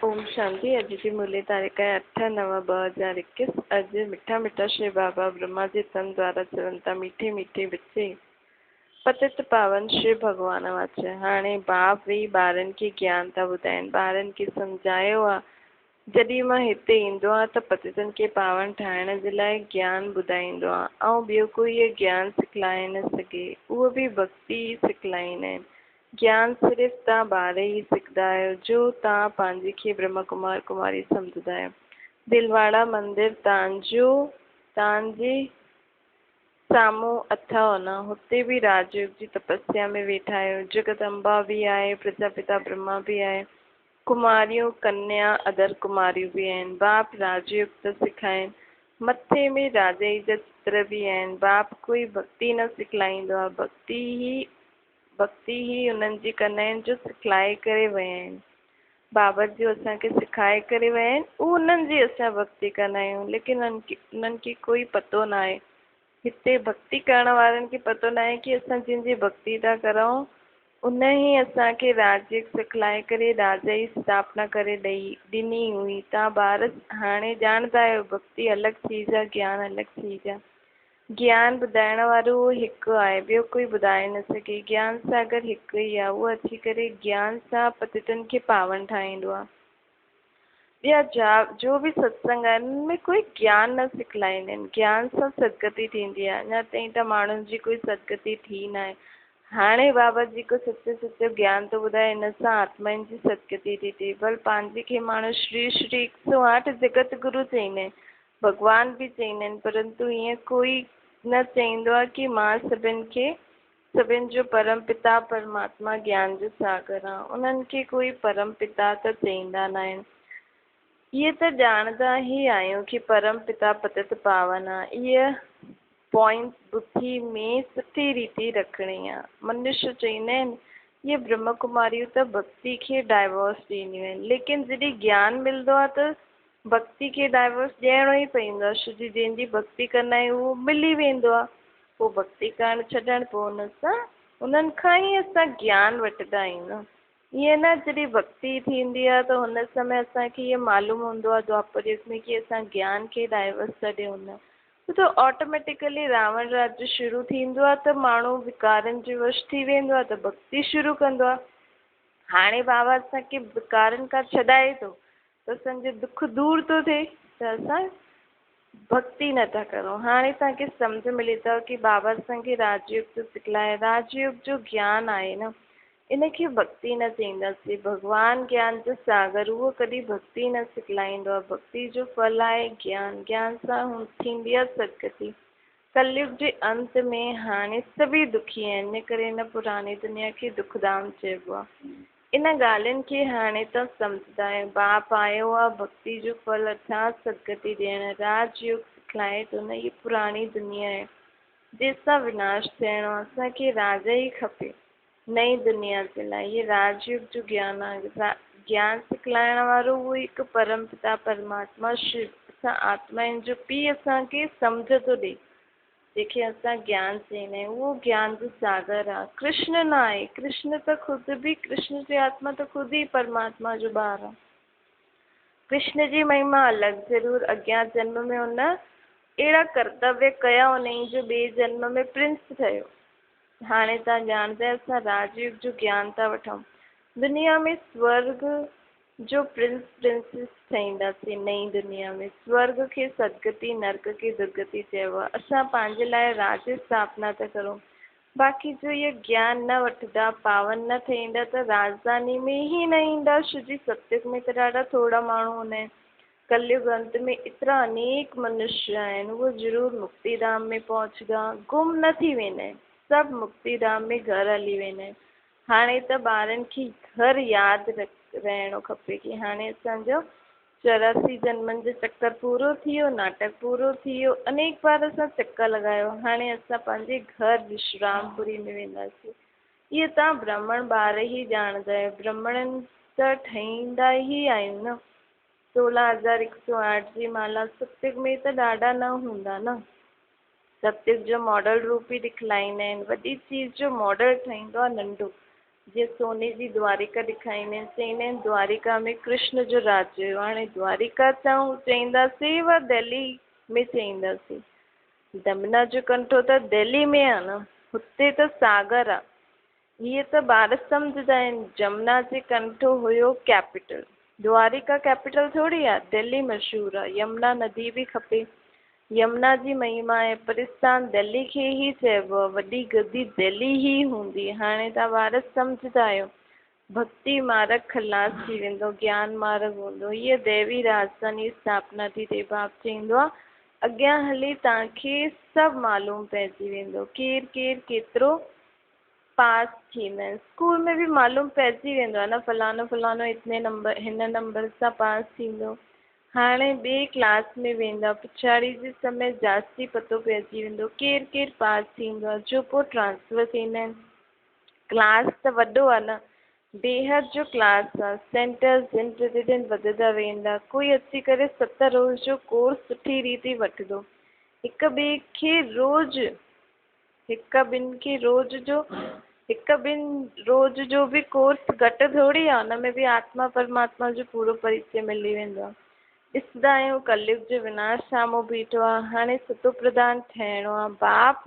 ओम शांति। अॼु जी मुरली तारीख़ है 8/9/2021। अॼु मिठा मिठा श्री बाबा ब्रह्मा जी तन द्वारा चवनि था, मीठे मीठे बच्चे पतित पावन श्री भगवान वाचे। हाणे बाप वेही ॿारनि खे ज्ञान था ॿुधाइनि, ॿारनि खे सम्झायो आहे जॾहिं मां हिते ईंदो आहे त पतितनि खे पावन ठाहिण जे लाइ ज्ञान ॿुधाईंदो आहे ऐं ॿियो कोई इहो ज्ञान सिखलाए न सघे, उहो बि भक्ति सिखलाईंदा आहिनि। ज्ञान सिर्फ़ु तव्हां ॿार ई सिखंदा आहियो जो तव्हां पंहिंजे खे ब्रह्म कुमार कुमारी सम्झंदा आहियो। दिलवाड़ा मंदिर तव्हांजे साम्हूं अथव न, हुते बि राजयोग जी तपस्या में वेठा आहियो। जगदम्बा बि आहे, प्रजापिता ब्रह्मा बि आहे, कुमारियूं कन्या अदर कुमारियूं बि आहिनि। बाप राजयोग था सिखाइनि, मथे में राजा जी जा चित्र बि आहिनि। बाप कोई भक्ति न सिखलाईंदो आहे, भक्ति ही उन्हनि जी कंदा आहिनि जो सिखलाए करे विया आहिनि। बाबा जो असांखे सिखाए करे विया आहिनि, उहो उन्हनि जी असां भक्ति कंदा आहियूं। लेकिन उन्हनि खे कोई पतो न आहे, हिते भक्ति करण वारनि खे पतो न आहे कि असां जंहिंजी भक्ति था करूं उन ई असांखे राजयोग सिखलाए करे राजा जी स्थापना करे ॾिनी हुई। तव्हां ॿार हाणे ॼाणंदा आहियो भक्ति अलॻि चीज़ आहे, ज्ञान अलॻि चीज़ आहे। ज्ञान ॿुधाइण वारो उहो हिकु आहे, ॿियो कोई ॿुधाए न सघे। ज्ञान सागर हिकु ई आहे, उहो अची करे ज्ञान सां पतितनि खे पावन ठाहींदो आहे। ॿिया जो बि सत्संग आहिनि उनमें कोई ज्ञान न सिखलाईंदा आहिनि। ज्ञान सां सदगति थींदी आहे, अञा ताईं त माण्हुनि जी कोई सदगति थी न आहे। हाणे बाबा जी को सच्चो सच्चो ज्ञान थो ॿुधाए, हिन सां आत्माउनि जी सदगति थी थिए। बल पंहिंजे खे माण्हू श्री श्री 108 जगत गुरु चईंदा आहिनि, भॻवान बि चईंदा आहिनि, परंतु ईअं कोई न चईंदो आहे कि मां सभिनि जो परम पिता परमात्मा ज्ञान जो सागर आहे। उन्हनि खे कोई परम पिता त चईंदा न आहिनि। इहे त ॼाणंदा ई आहियूं कि परम पिता पतित पावन आहे। इहा पॉइंट बुद्धि में सुठी रीति रखणी आहे। मनुष्य चईंदा आहिनि इहे ब्रह्म कुमारियूं त भक्ति खे डाइवोर्स ॾींदियूं आहिनि, लेकिन जॾहिं ज्ञान मिलंदो आहे त भक्ति खे डाइवोर्स ॾियणो ई पवंदो आहे। छो जंहिंजी भक्ति कंदा आहियूं उहो मिली वेंदो आहे, पोइ भक्ति करणु छॾण, पोइ उन्हनि खां ई असां ज्ञान वठंदा आहियूं न। ईअं न जॾहिं भक्ति थींदी आहे त हुन समय असांखे इहो मालूम हूंदो आहे द्वापर युग में कि असां ज्ञान खे डाइवोर्स था ॾियूं न, त ऑटोमेटिकली रावण राज्य शुरू थींदो आहे त माण्हू विकारनि जे वश थी वेंदो आहे त भक्ति शुरू कंदो आहे। हाणे बाबा असांखे विकारनि खां छॾाए थो त असांजो दुख दूरि थो थिए त असां भक्ति नथा करूं। हाणे तव्हांखे सम्झ मिली अथव कि बाबा असांखे राजयोग थो सिखलाए। राजयोग जो ज्ञान आहे न, इनखे भक्ति न चईंदासीं। भॻवानु ज्ञान जो सागर, उहो कॾहिं भक्ति न सिखलाईंदो आहे। भक्ति जो फल आहे ज्ञान, ज्ञान सां थींदी आहे सदगति। कलयुग जे अंत में हाणे सभी दुखी आहिनि, इन करे हिन पुराणी दुनिया खे दुखधाम चइबो आहे। इन ॻाल्हियुनि खे हाणे त सम्झंदा आहियूं। बाप आयो आहे भक्ति जो फल अर्थात सदगति ॾियण, राजयोग सिखलाए थो न। इहा पुराणी दुनिया आहे जंहिंसां विनाश थियणो आहे। असांखे राजा ई खपे नई दुनिया जे लाइ। इहे राजयोग जो ज्ञान आहे। ज्ञान सिखलाइण वारो उहो हिकु परम पिता परमात्मा शिव, असां आत्माउनि जो पीउ असांखे सम्झ थो ॾिए, जंहिंखे असां ज्ञान चईंदा आहियूं। उहो ज्ञान जो सागर आहे। कृष्ण न आहे, कृष्ण त ख़ुदि बि, कृष्ण जी आत्मा त ख़ुदि ई परमात्मा जो ॿार आहे। कृष्ण जी महिमा अलॻि, ज़रूरु अॻियां जन्म में हुन अहिड़ा कर्तव्य कया हुनई जो ॿिए जन्म में प्रिंस ठहियो। हाणे तव्हां ॼाणंदा आहियो असां राजयोग जो ज्ञान था वठूं। दुनिया में स्वर्ग जो प्रिंस प्रिंसेस ठहींदासीं। नई दुनिया में स्वर्ग खे सदगति, नर्क खे दुर्गति चइबो आहे। असां पंहिंजे लाइ राज्य स्थापना था करूं। बाक़ी जो इहो ज्ञान न वठंदा, पावन न थींदा त राजधानी में ई न ईंदा। छो जी सत्युग में त ॾाढा थोरा माण्हू हूंदा आहिनि। कलयुग अंत में एतिरा अनेक मनुष्य आहिनि, उहे ज़रूरु मुक्तिधाम में पहुचंदा, गुम न थी वेंदा आहिनि। सभु मुक्तिधाम में घर हली वेंदा आहिनि। हाणे त ॿारनि खे घर यादि रहणो खपे कि हाणे असांजो 84 जन्मनि जो चक्कर पूरो थी वियो, नाटक पूरो थी वियो, अनेक बार असां चक्कर लॻायो। हाणे असां पंहिंजे घर विश्रामपुरी में वेंदासीं। इहे तव्हां ब्राह्मण ॿार ई ॼाणंदा आहियो। ब्राह्मणनि त ठहींदा ई आहियूं न। 16,108 जी माला सत्युग में त ॾाढा न हूंदा न। सत्युग जो मॉडल रूप ई दिखलाईंदा आहिनि। वॾी चीज़ जो मॉडल ठहींदो आहे नंढो। जे सोने जी द्वारिका ॾेखारींदा आहिनि, चईंदा आहिनि द्वारिका में कृष्ण जो राज्य हुयो। हाणे द्वारिका चऊं चईंदासीं व दिल्ली में चईंदासीं, यमुना जो कंठो त दिल्ली में आहे न, हुते त सागर आहे। हीअ त ॿार सम्झंदा आहिनि, जमुना जे कंठो हुयो कैपिटल, द्वारिका कैपिटल थोड़ी आहे, दिल्ली मशहूरु आहे, यमुना नदी बि खपे, यमुना जी महिमा आहे, परिस्तान दिल्ली खे ई चइबो आहे, वॾी गदी दिल्ली ई हूंदी। हाणे तव्हां ॿार सम्झंदा आहियो, भक्ति मार्ग खलास थी वेंदो, ज्ञान मार्ग हूंदो, हीअ देवी राजधानी स्थापना थी थिए। बाप चईंदो आहे अॻियां हली तव्हांखे सभु मालूम पइजी वेंदो, केरु केरु केतिरो पास थींदा आहिनि। स्कूल में बि मालूम पइजी वेंदो आहे न, फलानो फलानो इतने नंबर हिन नंबर सां पास थींदो। हाणे ॿिए क्लास में वेंदा, पिछाड़ी जे समय जास्ती पतो पइजी वेंदो केरु केरु पास थींदो आहे, जो पोइ ट्रांसफर थींदा आहिनि। क्लास त वॾो आहे न, बेहद जो क्लास आहे, सेंटर्स दिन प्रतिदिन वधंदा वेंदा। कोई अची करे 7 रोज़ जो कोर्स सुठी रीति वठंदो, हिक ॿिए खे रोज़ हिक ॿिनि रोज़ जो बि कोर्स घटि थोड़ी आहे, हुन में बि आत्मा परमात्मा जो पूरो परिचय मिली वेंदो आहे। ॾिसंदा आहियूं कलयुग जो विनाश साम्हूं बीठो आहे, हाणे सतो प्रधान ठहिणो आहे। बाप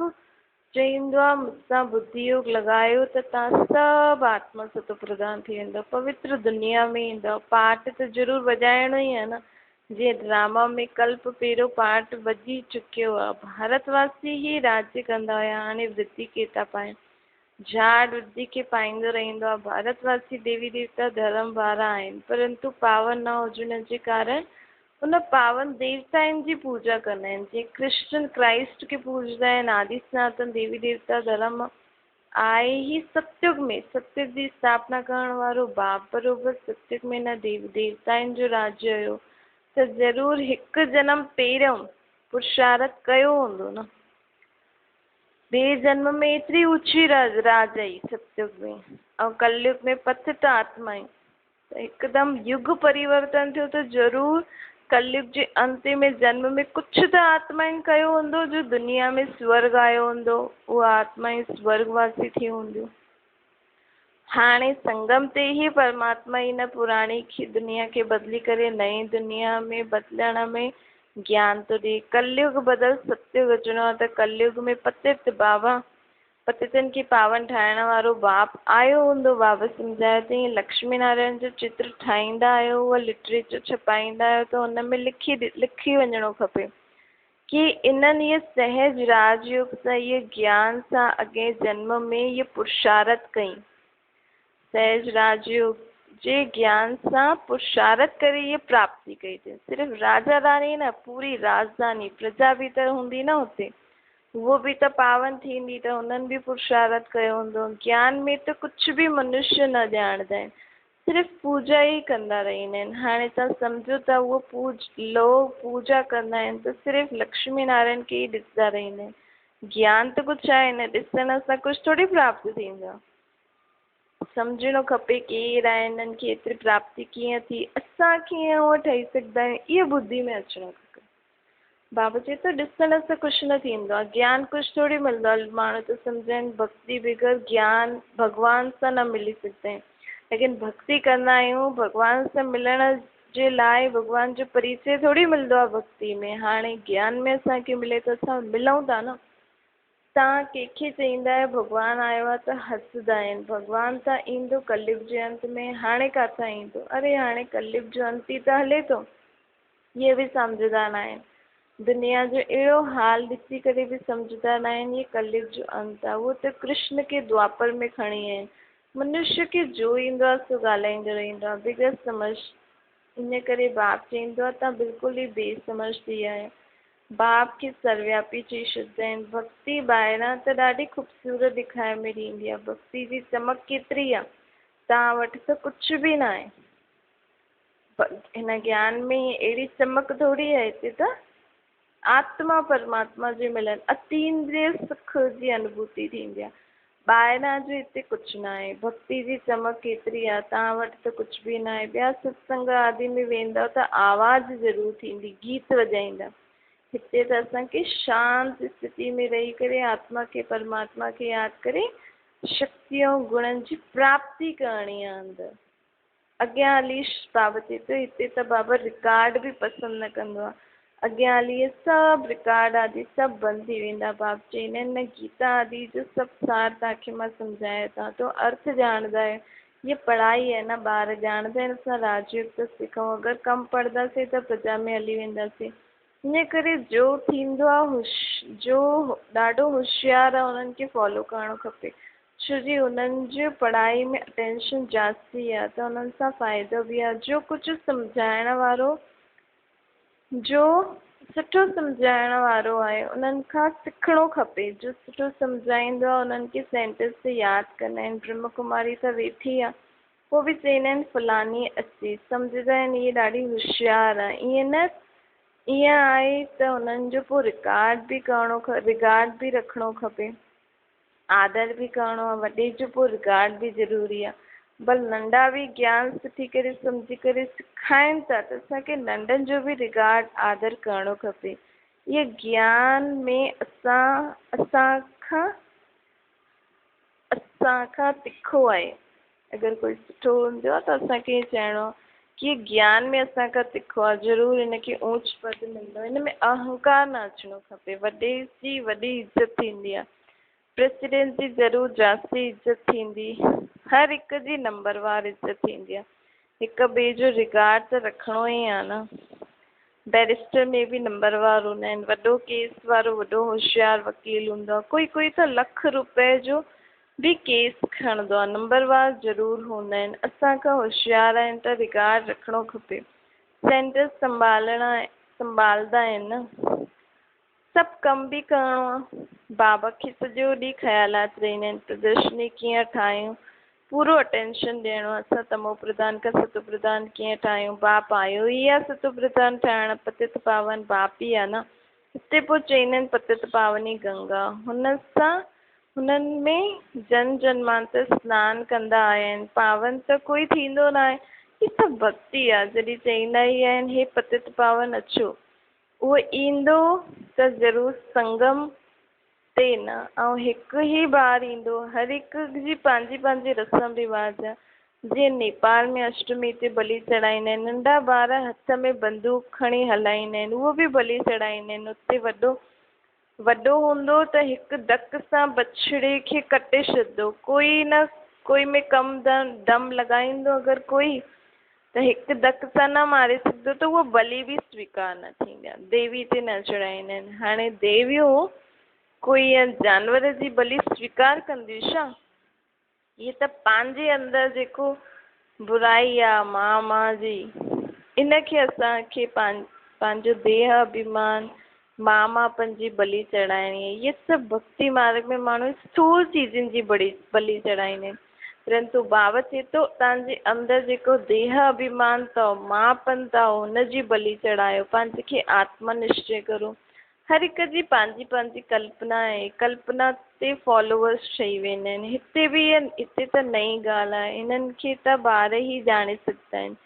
चईंदो आहे मूंसां बुद्धि योग लॻायो त तव्हां सभु आत्मा सतो प्रधान थी वेंदो, पवित्र दुनिया में ईंदव। पाठ त ज़रूरु वॼाइणो ई आहे न, जीअं ड्रामा में कल्प पहिरियों पाठ वॼी चुकियो आहे। भारतवासी ई राज्य कंदा हुया, हाणे वृद्धि के था पाइनि, झाड़ वृद्धि खे पाईंदो रहंदो आहे। भारतवासी देवी देवता धर्म वारा आहिनि, परंतु पावन न हुजण जे कारण उन पावन देवताउनि जी पूजा कंदा आहिनि, जीअं कृष्ण क्राइस्ट खे पूॼदा आहिनि। आदि सनातन देवी देवता धर्म आहे ई सतयुग में, सतयुग जी स्थापना करण वारो बाप बरोबरि सतयुग में न देवी देवताउनि जो राज्य हुयो, त ज़रूरु हिकु जनम पहिरियों पुरुषार्थ कयो हूंदो न। ॿिए जन्म में एतिरी ऊची राज आई सतयुग में, ऐं कलयुग में पतित आत्माएं, त हिकदमि युग परिवर्तन थियो त ज़रूरु कलयुग जे अंतिम जन्म में कुझु त आत्माएं कयो हूंदो जो दुनिया में स्वर्ग आयो हूंदो, उहा आत्माएं स्वर्गवासी थी हूंदियूं। हाणे संगम ते ई परमात्मा हिन पुराणी दुनिया खे बदिली करे नई दुनिया में बदिलण में ज्ञान थो ॾिए। कलयुग बदल सतयुग अचिणो आहे, त कलयुग में पतित बाबा पतितनि खे पावन ठाहिण वारो बाप आयो हूंदो। बाबा सम्झायो तीअं लक्ष्मी नारायण जो चित्र ठाहींदा आहियो, उहा लिटरेचर छपाईंदा आहियो, त हुन में लिखी वञिणो खपे कि इन्हनि इहे सहज राजयोग सां, इहे ज्ञान सां अॻे जन्म में इहे पुरुषार्थ कई, सहज राजयोग जे ज्ञान सां पुरुषार्थ करे इहे प्राप्ति कई अथई। सिर्फ़ु राजा रानी न, पूरी राजधानी प्रजा बि त हूंदी न हुते, उहो बि त पावन थींदी, त हुननि बि पुरुषार्थ कयो हूंदो। ज्ञान में त कुझु बि मनुष्य न ॼाणंदा आहिनि, सिर्फ़ु पूजा ई कंदा रहंदा आहिनि। हाणे तव्हां सम्झो था उहो लोग पूजा कंदा आहिनि त सिर्फ़ु लक्ष्मी नारायण खे ई ॾिसंदा रहंदा आहिनि। ज्ञान त कुझु आहे न, ॾिसण सां कुझु थोरी प्राप्त थींदो आहे। सम्झणो खपे केरु आहे, हिननि खे एतिरी प्राप्ति कीअं थी, असां कीअं उहो ठही सघंदा आहियूं, इहो बुद्धि में अचिणो खपे। बाबा चए थो ॾिसण सां कुझु न थींदो आहे, ज्ञान कुझु थोरी मिलंदो आहे। माण्हू त सम्झनि भक्ति बग़ैर ज्ञान भॻवान सां न मिली सघंदा आहिनि, लेकिन भक्ति कंदा आहियूं भॻवान सां मिलण जे लाइ, भॻवान जो परिचय थोरी मिलंदो आहे भक्ति में। हाणे ज्ञान में असांखे मिले त असां मिलूं था न। तव्हां कंहिंखे चईंदा आहियो भॻवानु आयो आहे त हसंदा आहिनि, भॻवानु त ईंदो कलयुग जे अंत में, हाणे किथां ईंदो, अरे हाणे कलयुग जो अंत ई त हले थो, इहे बि सम्झंदा न आहिनि। दुनिया जो अहिड़ो हाल ॾिसी करे बि सम्झंदा न आहिनि, इहे कलयुग जो अंत आहे। उहो त कृष्ण खे द्वापर में खणी आहिनि, मनुष्य खे जो ईंदो आहे सो ॻाल्हाईंदो रहंदो आहे बग़ैर सम्झ। इन करे बाप चईंदो आहे तव्हां बिल्कुलु ई बेसम्झ थी आहियो। बाप खे सर्वव्यापी चई छॾींदा आहिनि। भक्ति ॿाहिरां त ॾाढी ख़ूबसूरत ॾेखारे में ईंदी आहे, भक्ति जी चमक केतिरी आहे, तव्हां वटि त कुझु बि न आहे। हिन ज्ञान में अहिड़ी चमक थोरी आहे, हिते त आत्मा परमात्मा जे मिलन अतींद्रिय सुख जी अनुभूति थींदी आहे। ॿाहिरां जो हिते कुझु न आहे। भक्ति जी चमक केतिरी आहे, तव्हां वटि त कुझु बि न आहे। ॿिया सत्संग आदि में वेंदव त आवाज़ ज़रूरु थींदी, गीत वॼाईंदा। हिते त असांखे शांति स्थिति में रही करे आत्मा खे परमात्मा खे यादि करे शक्तियों गुणनि जी प्राप्ति करणी आहे अंदरि। अॻियां हली बाबा चए थो हिते त बाबा रिकॉर्ड बि पसंदि न कंदो आहे। अॻियां हली इहे सभु रिकॉर्ड आदि सभु बंदि थी वेंदा। बाबा चवंदा आहिनि न गीता आदि जो सभु सार तव्हांखे मां सम्झाया था तो अर्थ ॼाणंदा आहियो। ये पढ़ाई है न, ॿार ॼाणंदा आहिनि असां राजयोग त सिखूं, अगरि कमु पढ़ंदासीं त प्रजा में हली वेंदासीं। इन करे जो थींदो आहे जो ॾाढो होशियारु आहे उन्हनि खे फॉलो करणु खपे, छो जी उन्हनि जी पढ़ाई में अटेंशन जास्ती आहे त उन्हनि सां फ़ाइदो बि आहे। जो कुझु सम्झाइण वारो जो सुठो सम्झाइण वारो आहे उन्हनि खां सिखणो खपे। जो सुठो सम्झाईंदो आहे उन्हनि खे सेंटेंस ते यादि कंदा आहिनि। ब्रह्म कुमारी त वेठी आहे, पोइ बि चवंदा आहिनि फलानी अची, सम्झंदा आहिनि इहे ॾाढी होशियारु आहे। ईअं न, ईअं आहे त उन्हनि जो पोइ रिगार्ड बि रखिणो खपे, आदर बि करिणो आहे। वॾे जो पोइ रिगार्ड बि ज़रूरी आहे। भल नंढा बि ज्ञान सुठी करे सम्झी करे सिखाइनि था त असांखे नंढनि जो बि रिगार्ड आदर करिणो खपे। इहे ज्ञान में असांखां तिखो आहे। अगरि कोई सुठो हूंदो आहे त असांखे चइणो आहे कि ज्ञान में असांखां तिखो आहे, ज़रूरु हिनखे ऊच पद मिलंदो। हिन में अहंकार न अचिणो खपे। वॾे जी वॾी इज़त थींदी आहे, प्रेसिडेंट जी ज़रूरु जास्ती इज़त थींदी, हर हिक जी नंबरवार इज़त थींदी आहे। हिक ॿिए जो रिगार्ड त रखिणो ई आहे न। बैरिस्टर में बि नंबरवार हूंदा आहिनि, वॾो केस वारो वॾो होशियारु वकील हूंदो आहे, कोई त ₹1,00,000 जो बि केस खणंदो आहे, नंबरवार ज़रूरु हूंदा आहिनि। असांखां होशियारु आहिनि त रिगार्ड रखिणो खपे। सेंटर संभालंदा आहिनि न, सभु कम बि करिणो आहे। बाबा खे सॼो ॾींहुं ख़्यालात रहंदा आहिनि, प्रदर्शनी कीअं ठाहियूं, पूरो अटेंशन ॾियणो आहे। असां तमो प्रधान खां सतो प्रधान कीअं ठाहियूं, बाप आयो ई आहे सतो प्रधान ठाहिण, पतित पावन बाप ई आहे न। हिते पोइ चवंदा आहिनि पतित पावनी गंगा, हुननि में जन जन्मांतर सनानु कंदा आया आहिनि। पावन त कोई थींदो न आहे, ही सभु भक्ति आहे। जॾहिं चवंदा ई आहिनि हे पतित पावन अचो, उहो ईंदो त ज़रूरु संगम ते न, ऐं हिकु ई बार ईंदो। हर हिक जी पंहिंजी पंहिंजी रस्म रिवाज आहे। जीअं नेपाल में अष्टमी ते बलि चढ़ाईंदा आहिनि, नंढा ॿार हथ में बंदूक खणी हलाईंदा आहिनि, उहो बि बलि चढ़ाईंदा आहिनि। उते वॾो हूंदो त हिकु धक सां बछड़े खे कटे छॾंदो, कोई न कोई में कम दम लॻाईंदो। अगरि कोई त हिकु धक सां न मारे सघंदो त उहो बलि बि स्वीकार न थींदी आहे। देवी ते न चढ़ाईंदा आहिनि। हाणे देवियूं कोई जानवर जी बलि स्वीकार कंदियूं छा? इहे त पंहिंजे अंदरि जेको बुराई आहे मां जी, इनखे असांखे पंहिंजो देह अभिमान मांपन जी बलि चढ़ाइणी आहे। इहे सभु भक्ति मार्ग में माण्हू स्थूल चीज़ुनि जी बलि चढ़ाईंदा आहिनि। परंतु बाबा चए थो तव्हांजे अंदरि जेको देह अभिमान अथव, मांपन अथव, हुनजी बलि चढ़ायो, पंहिंजे खे आत्मा निश्चय करो। हर हिक जी पंहिंजी पंहिंजी कल्पना आहे, कल्पना ते फॉलोवर्स ठही वेंदा आहिनि। हिते त नई ॻाल्हि आहे, हिननि खे त ॿार ई ॼाणे सघंदा आहिनि।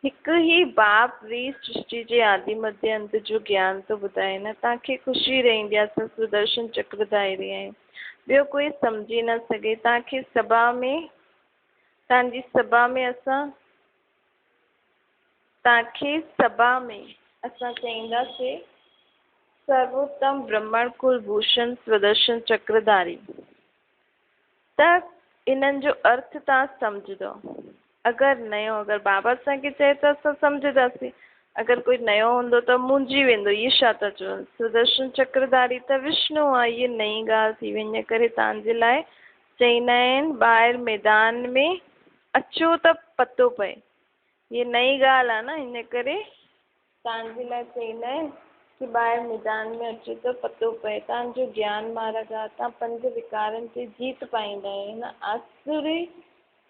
हिकु ई बाप री सृष्टि जे आदि मध्य अंत जो ज्ञान थो ॿुधाए न। तव्हांखे ख़ुशी रहंदी आहे असां सुदर्शन चक्रधारी आहियूं, ॿियो कोई सम्झी न सघे। तव्हांजी सभा में असां चईंदासीं सर्वोत्तम ब्रह्मण कुलभूषण सुदर्शन चक्रधारी, त इन्हनि जो अर्थ तव्हां सम्झंदो। अगरि बाबा असांखे चए त असां सम्झंदासीं, अगरि कोई नयो हूंदो त मुंझी वेंदो, इहे छा था चवनि। सुदर्शन चक्रधारी त विष्णु आहे, इहा नई ॻाल्हि थी वई। इन करे तव्हांजे लाइ चईंदा आहिनि ॿाहिरि मैदान में अचो त पतो पए, इहा नई ॻाल्हि आहे न। हिन करे तव्हांजे लाइ चईंदा आहिनि कि ॿाहिरि मैदान में अचो त पतो पए। तव्हांजो ज्ञान मार्ग आहे, तव्हां 5 विकारनि ते जीत पाईंदा आहियो। हिन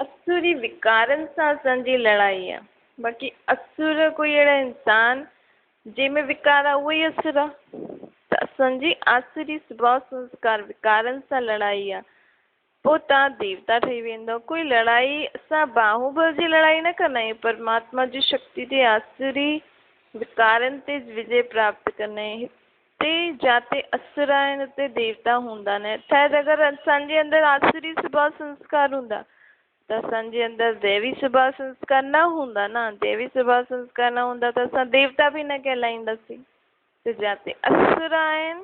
असुरी विकारनि सां असांजी लड़ाई आहे। बाक़ी असुर कोई अहिड़ा इंसान जंहिंमें विकार आहे उहो ई असुर आहे। त असांजी आसुरी स्वभाव संस्कार विकारनि सां लड़ाई आहे, पोइ तव्हां देवता ठही वेंदव। कोई लड़ाई असां बाहुबल जी लड़ाई न कंदा आहियूं, परमात्मा जी शक्ति ते आसुरी विकारनि ते विजय प्राप्त कंदा आहियूं। उते जाते असुर आहिनि उते देवता हूंदा न। शायदि अगरि असांजे अंदरि आसुरी सुभाउ संस्कार हूंदा त असांजे अंदरि दैवी सुभाउ संस्कार न हूंदा न। दैवी सुभाउ संस्कार न हूंदा त असां देवता बि न कहलाईंदासीं। त जाते असुर आहिनि,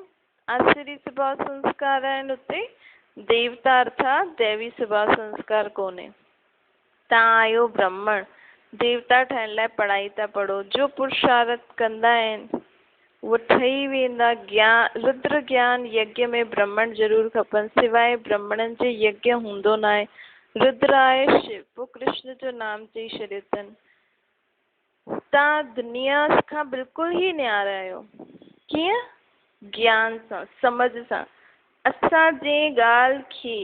आसुरी सुभाउ संस्कार आहिनि, उते देवता अर्थात दैवी सुभाउ संस्कार कोन्हे। तव्हां आहियो ब्राह्मण, देवता ठहिण लाइ पढ़ाई था पढ़ो, जो पुरुषार्थ कंदा आहिनि उहे ठही वेंदा। ज्ञान रुद्र ज्ञान यज्ञ में ब्राह्मण ज़रूरु खपनि, सवाइ ब्राह्मणनि जे यज्ञ हूंदो न आहे। रुद्र आहे शिव, पोइ कृष्ण जो नाम चई छॾियो अथनि। तव्हां दुनिया खां बिल्कुलु ई न्यारा आहियो। कीअं? ज्ञान सां, समझ सां। असां जंहिं ॻाल्हि खे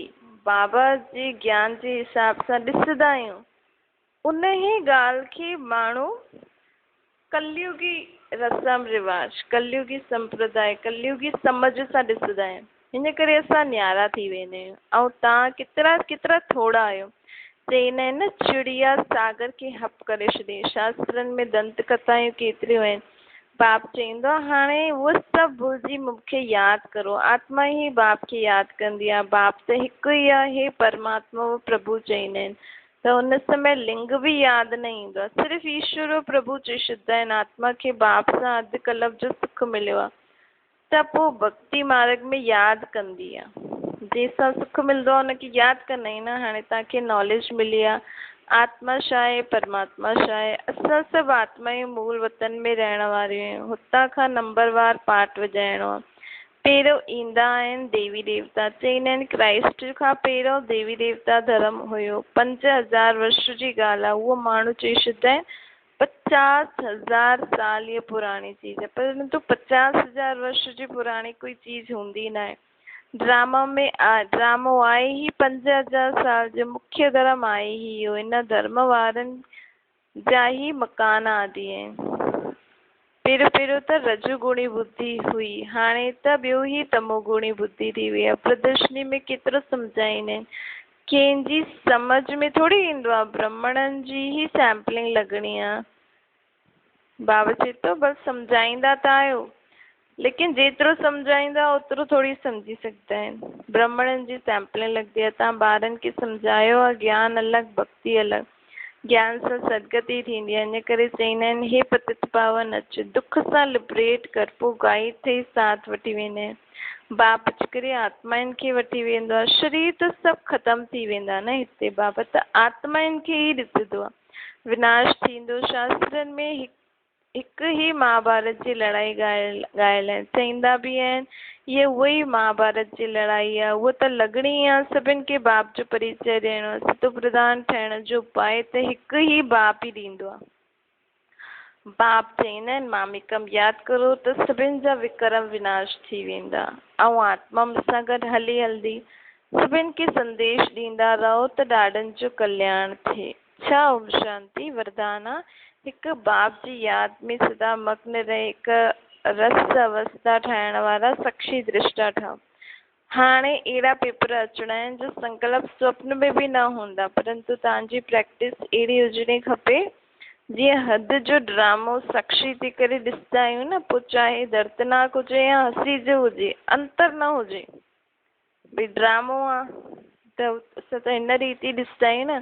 बाबा जे ज्ञान जे हिसाब सां ॾिसंदा आहियूं उन ई ॻाल्हि खे माण्हू कलयुगी रस्म रिवाज, कलयुगी संप्रदाय, कलयुगी समझ सां ॾिसंदा आहिनि। हिन करे असां न्यारा थी वेंदा आहियूं। ऐं तव्हां केतिरा थोरा आहियो। चईंदा आहिनि न चिड़िया सागर खे हप करे छॾे। शास्त्रनि में दंत कथायूं केतिरियूं आहिनि। बाप चईंदो आहे हाणे उहो सभु भुलिजी मूंखे यादि करो। आत्मा ई बाप खे यादि कंदी आहे। बाप त हिकु ई आहे, हे परमात्मा वो प्रभु चईंदा आहिनि। त उन समय लिंग बि यादि न ईंदो आहे, सिर्फ़ु ईश्वर और प्रभु चई छॾींदा आहिनि। आत्मा खे बाप सां अधु कल्प जो सुख मिलियो आहे त पोइ भक्ति मार्ग में यादि कंदी आहे। जंहिंसां सुख मिलंदो आहे हुनखे यादि कंदा आहियूं न। हाणे तव्हांखे नॉलेज मिली आहे आत्मा छा आहे, परमात्मा छा आहे। असां सभु आत्मा जे मूल वतन में रहण वारियूं आहियूं। हुतां खां नंबरवार पाठ विझाइणो आहे। पहिरियों ईंदा आहिनि देवी देवता। चईंदा आहिनि क्राइस्ट खां पहिरियों देवी देवता धर्म हुयो। 5000 वर्ष जी ॻाल्हि आहे। उहो माण्हू चई छॾींदा आहिनि 50,000 साल ये पुरानी चीज़ है, परंतु 50,000 वर्ष जी पुरानी कोई चीज़ हूंदी न आहे। ड्रामो आहे ही 5000 साल जो। मुख्य धर्म आहे ही इहो। इन धर्म वारनि जा ही मकान आदि आहिनि। पहिरियों त रजोगुणी बुद्धि हुई, हाणे त ॿियो ई तमोगुणी बुद्धि थी वई आहे। प्रदर्शनी में केतिरो सम्झाईंदा आहिनि, कंहिंजी समझ में थोरी ईंदो आहे। ब्राह्मणनि जी ही सैम्पलिंग लॻणी आहे। बाबा चए थो बसि सम्झाईंदा त आहियो, लेकिन जेतिरो सम्झाईंदा ओतिरो थोरी सम्झी सघंदा आहिनि। ब्राह्मणनि जी सैम्पलिंग लॻंदी आहे। तव्हां ॿारनि खे सम्झायो आहे ज्ञान अलॻि भक्ति अलॻि। ज्ञान सां सदगति थींदी आहे। इन करे चईंदा आहिनि हे पतित पावन अच, दुख सां लिबरेट कर। पोइ गाइड ठही साथ वठी वेंदा आहिनि। बाप अची करे आत्माउनि खे वठी वेंदो आहे। शरीर त सभु ख़तमु थी वेंदा न हिते। बाबा त आत्माउनि खे ई ॾिसंदो आहे। विनाश थींदो। शास्त्रनि में हिकु ई महाभारत जी लड़ाई ॻायल आहिनि। चईंदा बि आहिनि ये उहा ई महाभारत जी लड़ाई आहे। उहा त लॻणी आहे। सभिनि खे बाप जो परिचय ॾियणो आहे। सतो प्रधान ठहिण जो उपाय त हिकु ई बाप ई ॾींदो आहे। बाप चईंदा आहिनि मामिकम यादि करो त सभिनि जा विक्रम विनाश थी वेंदा। ऐं आत्मा मूंसां गॾु हली हलंदी सभिनि खे संदेश ॾींदा रहो त ॾाढनि जो कल्याण थिए। छा ओम शांति वरदान आहे। हिकु बाप जी यादि में सदा मग्न रहे, हिकु रस अवस्था ठाहिण वारा साक्षी दृष्टा ठहो। हाणे अहिड़ा पेपर अचणा आहिनि जो संकल्प स्वप्न में बि न हूंदा, परंतु तव्हांजी प्रैक्टिस अहिड़ी हुजणी खपे जीअं हद जो ड्रामो साक्षी थी करे ॾिसंदा आहियूं न। पोइ चाहे दर्दनाक हुजे या हसी जो हुजे, अंतर न हुजे। भई ड्रामो आहे त असां त हिन रीति ॾिसंदा आहियूं न।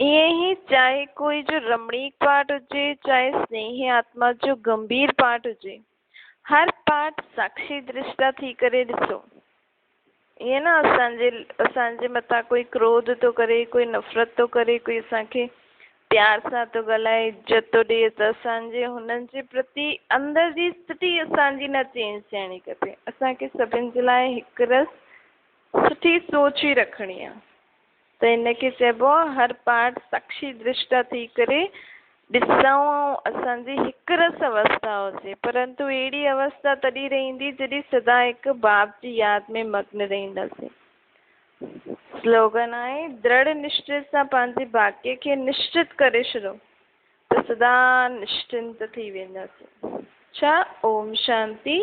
ईअं ई चाहे कोई जो रमणीक पाठ हुजे, चाहे स्नेही आत्मा जो गंभीर पाठ हुजे, हर पाठ साक्षी दृष्टा थी करे ॾिसो। ईअं न असांजे मथां कोई क्रोध थो करे, कोई नफ़रत थो करे, कोई असांखे प्यार सां थो ॻाल्हाए, इज़त थो ॾिए, त असांजे हुननि जे प्रति अंदरि जी स्थिति असांजी न चेंज थियणी खपे। असांखे सभिनि जे लाइ हिकु रस सुठी सोच ई रखणी आहे। त इनखे चइबो आहे हर पाठ साक्षी दृष्टा थी करे ॾिसूं। असांजी हिकु रस अवस्था हुजे, परंतु अहिड़ी अवस्था तॾहिं रहंदी जॾहिं सदा हिकु बाप जी यादि में मग्न रहंदासीं। स्लोगन आहे दृढ़ निश्चय सां पंहिंजे भाग्य खे निश्चित करे छॾो त सदा निश्चिंत थी वेंदासीं। छा ओम शांति।